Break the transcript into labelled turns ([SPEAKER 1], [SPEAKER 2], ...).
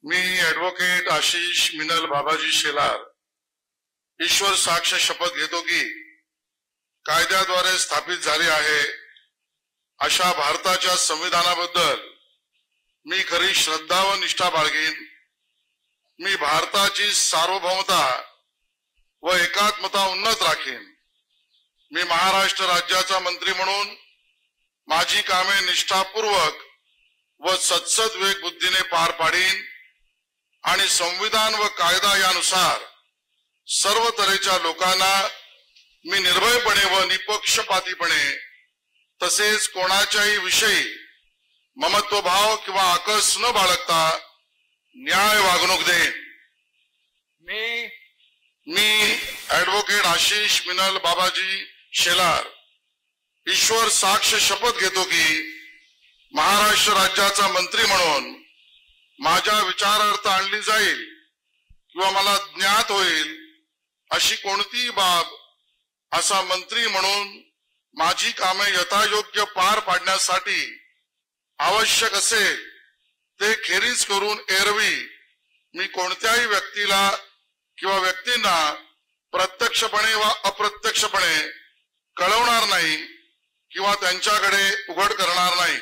[SPEAKER 1] मी advocate Ashish Minal बाबाजी शेलार ईश्वर साक्ष शपथ घेतो की कायद्याद्वारे स्थापित झाले आहे अशा भारताच्या संविधानाबद्दल मी खरी श्रद्धा व निष्ठा बाळगीन। मी भारताची सार्वभौमता व एकात्मता उन्नत राखीन। मी महाराष्ट्र राज्याचा मंत्री म्हणून माझी कामे निष्ठापूर्वक व सत्सद विवेक बुद्धीने पार पाडीन आणि संविधान व कायदा यानुसार सर्व तऱ्हेच्या लोकांना मी निर्भयपणे व निपक्षपातीपणे तसेच कोणाच्याही विषयी ममत्वभाव किंवा आकस न बाळगता न्याय वागणूक देईन। मी ॲडव्होकेट आशिष मिनल बाबाजी शेलार ईश्वर साक्ष शपथ घेतो की महाराष्ट्र राज्याचा मंत्री म्हणून माझ्या विचारार्थ आणली जाईल किंवा मला ज्ञात होईल अशी कोणतीही बाब असा मंत्री म्हणून माझी कामे यथायोग्य पार पाडण्यासाठी आवश्यक असेल ते खेरीज करून एरवी मी कोणत्याही व्यक्तीला किंवा व्यक्तींना प्रत्यक्षपणे व अप्रत्यक्षपणे कळवणार नाही किंवा त्यांच्याकडे उघड करणार नाही।